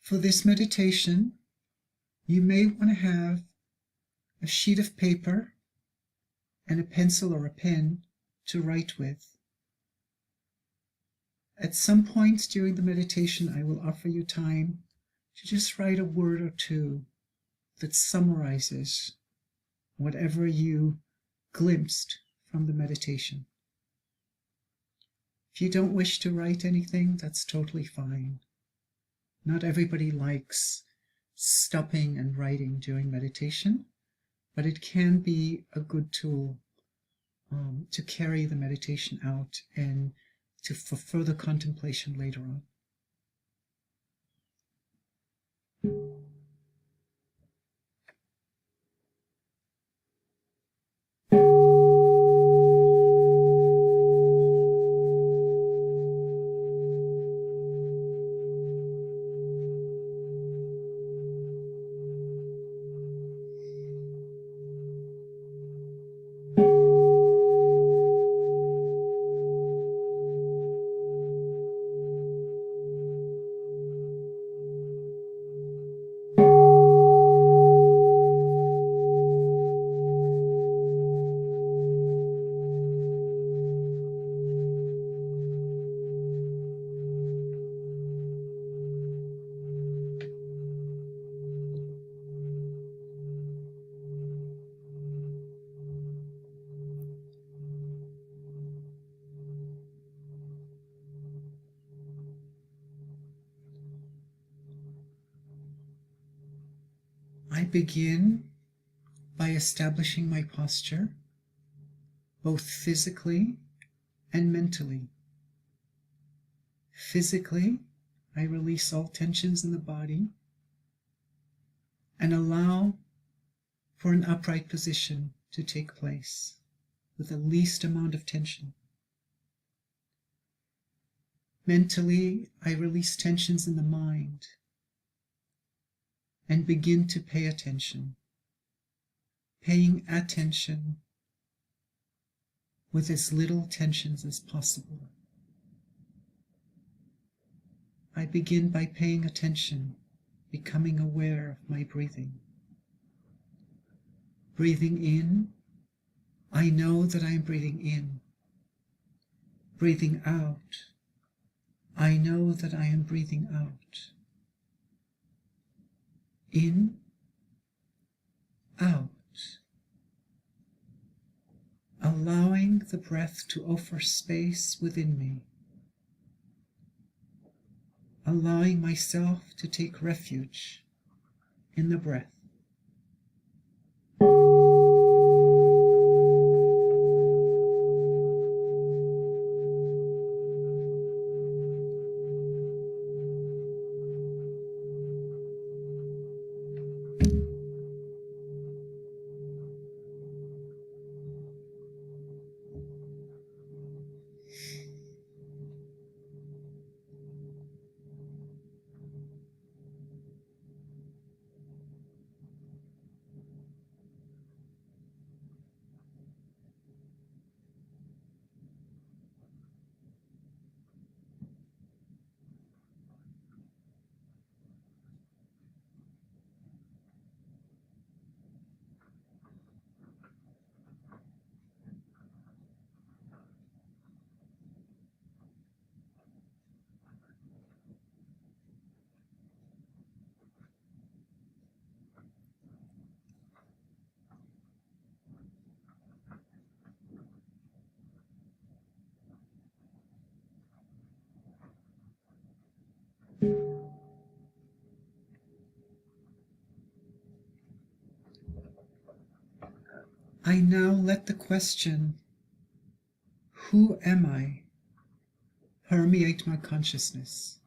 For this meditation, you may want to have a sheet of paper and a pencil or a pen to write with. At some point during the meditation, I will offer you time to just write a word or two that summarizes whatever you glimpsed from the meditation. If you don't wish to write anything, that's totally fine. Not everybody likes stopping and writing during meditation, but it can be a good tool to carry the meditation out and for further contemplation later on. I begin by establishing my posture, both physically and mentally. Physically, I release all tensions in the body and allow for an upright position to take place with the least amount of tension. Mentally, I release tensions in the mind and begin to pay attention, paying attention with as little tensions as possible. I begin by paying attention, becoming aware of my breathing. Breathing in, I know that I am breathing in. Breathing out, I know that I am breathing out. In, out. Allowing the breath to offer space within me. Allowing myself to take refuge in the breath. I now let the question, who am I, permeate my consciousness.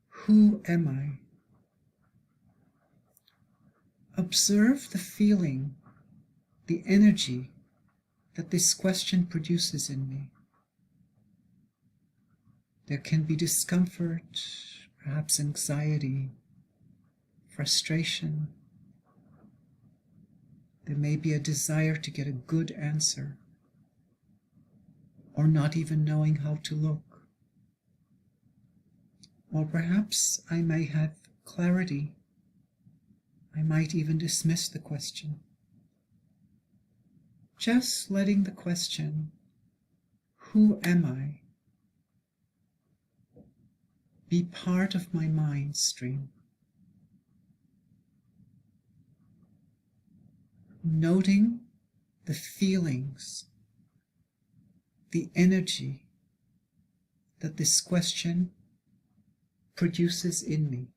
Who am I? Observe the feeling, the energy that this question produces in me. There can be discomfort, perhaps anxiety, frustration. There may be a desire to get a good answer, or not even knowing how to look. Or perhaps I may have clarity. I might even dismiss the question. Just letting the question, who am I, be part of my mind stream. Noting the feelings, the energy that this question produces in me.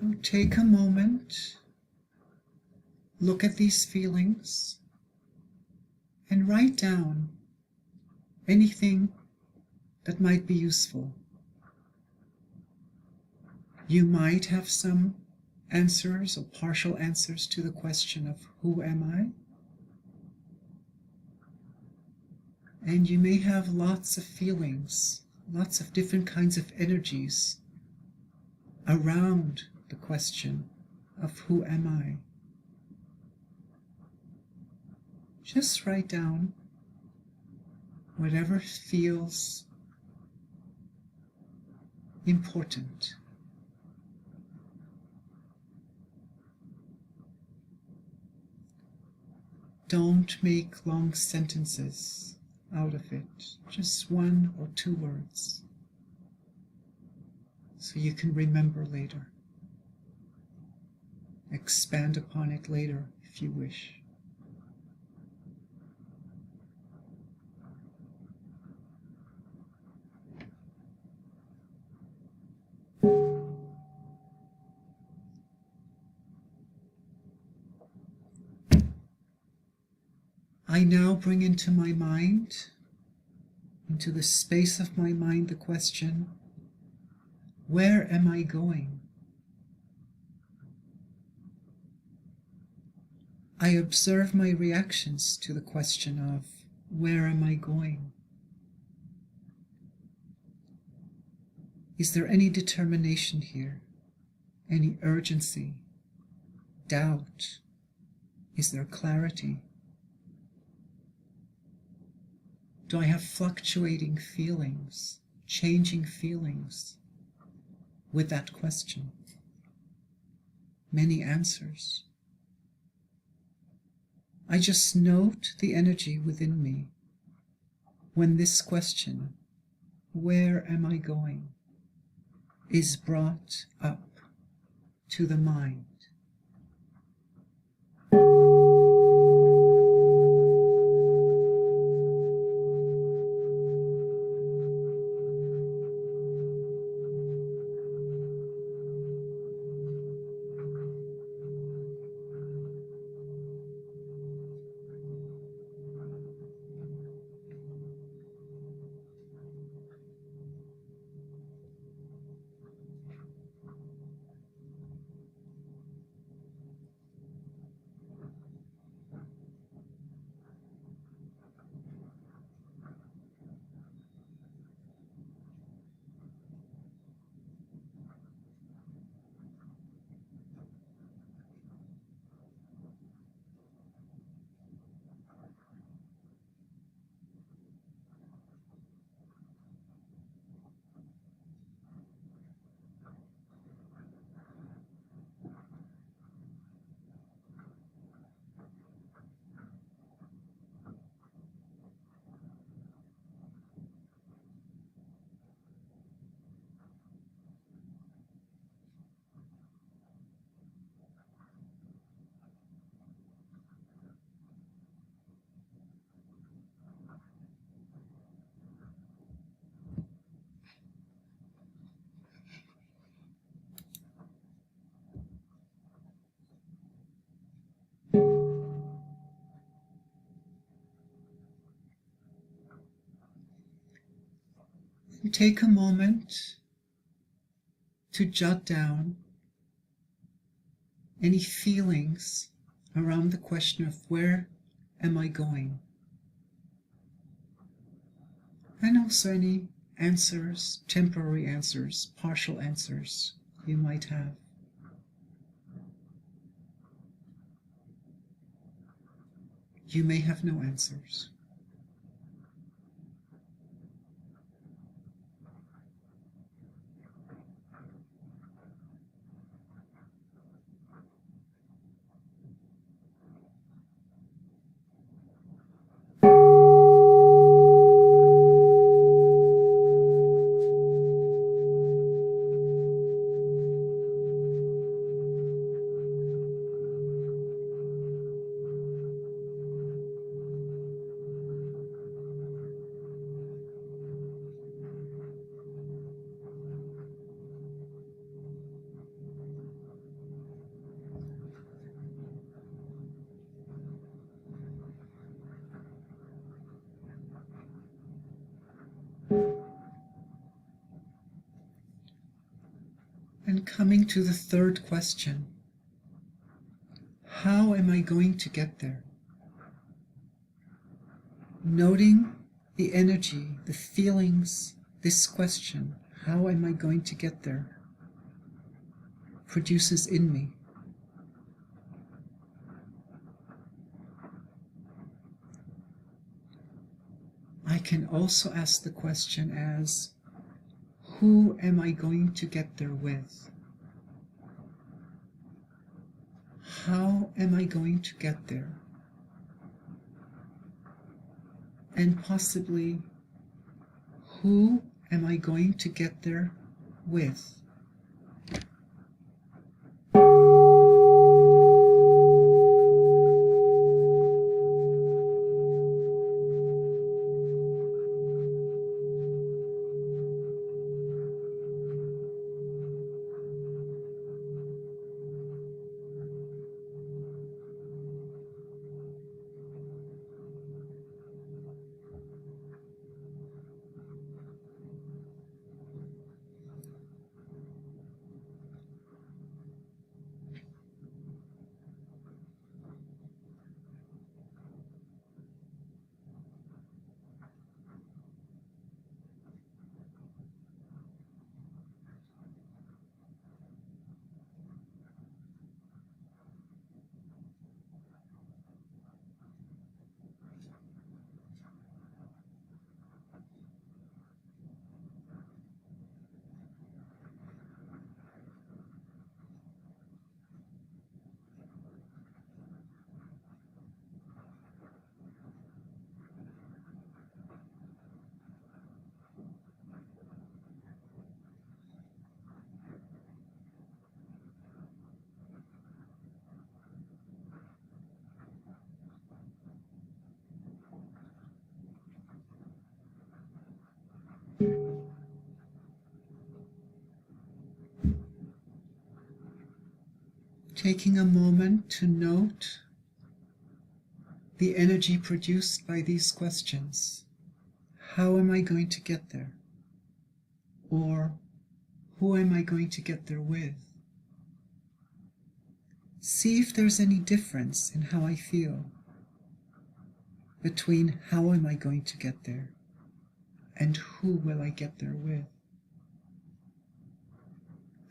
Now take a moment, look at these feelings, and write down anything that might be useful. You might have some answers or partial answers to the question of who am I? And you may have lots of feelings, lots of different kinds of energies around the question of who am I? Just write down whatever feels important. Don't make long sentences out of it, just 1 or 2 words, so you can remember later. Expand upon it later if you wish. I now bring into my mind, into the space of my mind, the question, where am I going? I observe my reactions to the question of, where am I going? Is there any determination here? Any urgency? Doubt? Is there clarity? Do I have fluctuating feelings, changing feelings with that question? Many answers. I just note the energy within me when this question, where am I going, is brought up to the mind. And take a moment to jot down any feelings around the question of where am I going? And also any answers, temporary answers, partial answers you might have. You may have no answers. And coming to the third question, how am I going to get there? Noting the energy, the feelings, this question, how am I going to get there, produces in me. I can also ask the question as, who am I going to get there with? How am I going to get there? And possibly, who am I going to get there with? Taking a moment to note the energy produced by these questions. How am I going to get there? Or who am I going to get there with? See if there's any difference in how I feel between how am I going to get there and who will I get there with.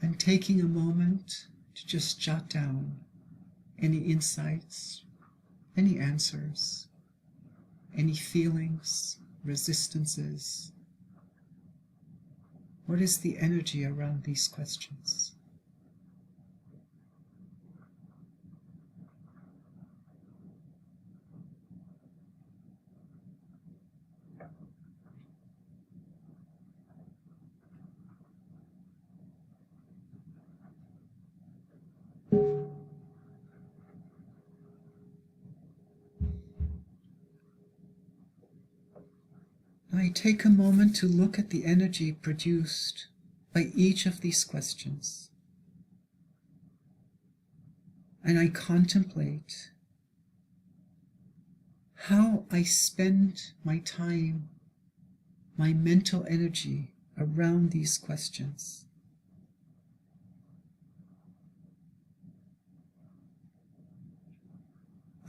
And taking a moment to just jot down any insights, any answers, any feelings, resistances. What is the energy around these questions? I take a moment to look at the energy produced by each of these questions. And I contemplate how I spend my time, my mental energy around these questions.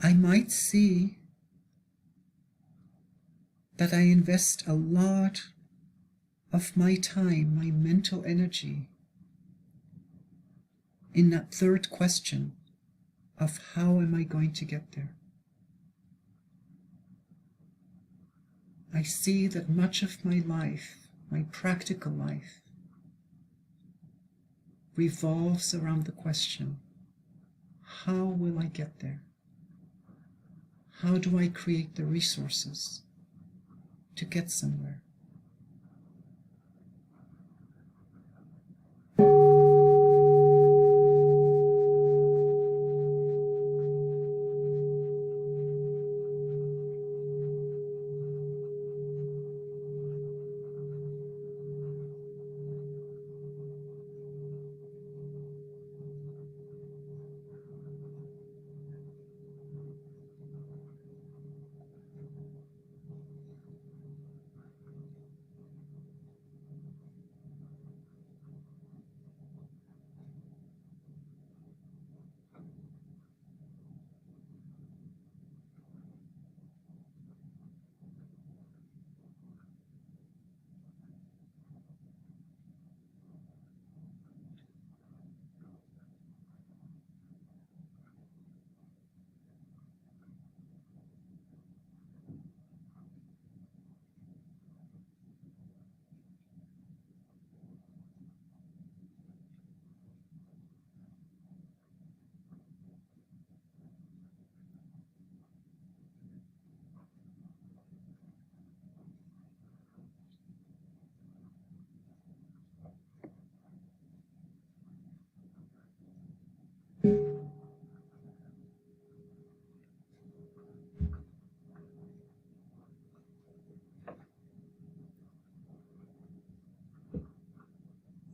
I might see that I invest a lot of my time, my mental energy, in that third question of how am I going to get there? I see that much of my life, my practical life, revolves around the question, how will I get there? How do I create the resources to get somewhere?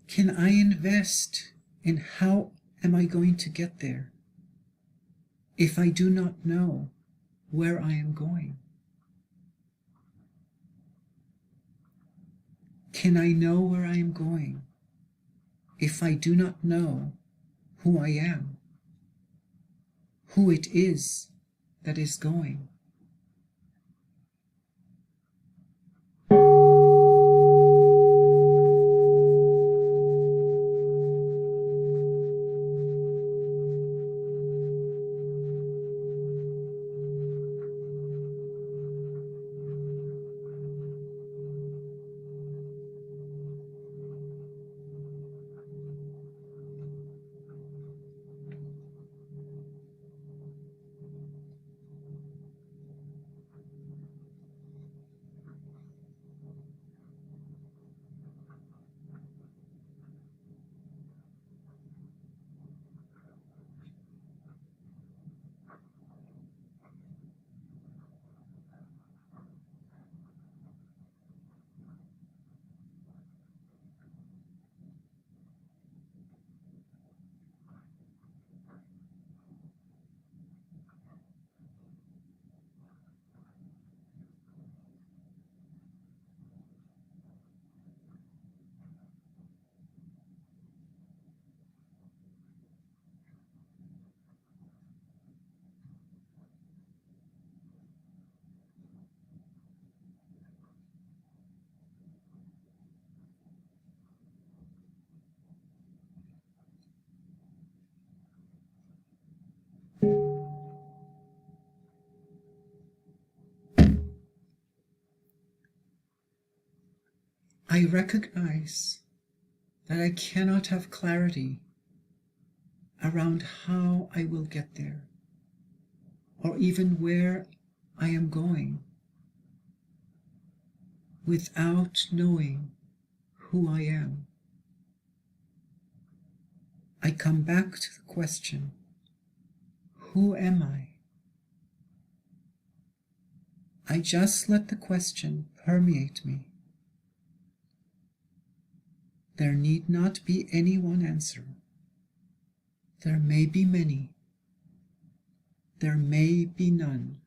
Can I invest in how am I going to get there if I do not know where I am going? Can I know where I am going if I do not know who I am, who it is that is going? I recognize that I cannot have clarity around how I will get there, or even where I am going, without knowing who I am. I come back to the question, who am I? I just let the question permeate me. There need not be any one answer. There may be many. There may be none.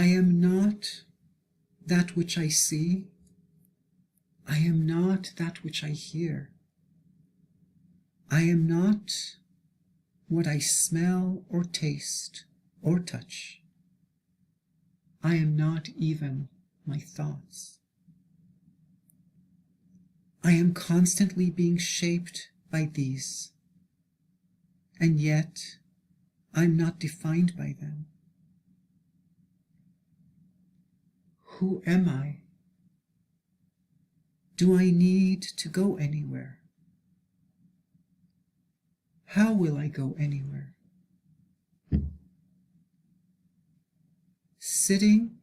I am not that which I see. I am not that which I hear. I am not what I smell or taste or touch. I am not even my thoughts. I am constantly being shaped by these, and yet I'm not defined by them. Who am I? Do I need to go anywhere? How will I go anywhere? Sitting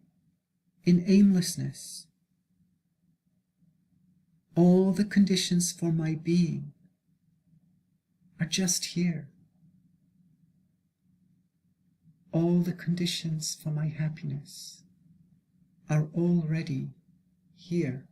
in aimlessness, all the conditions for my being are just here. All the conditions for my happiness are already here.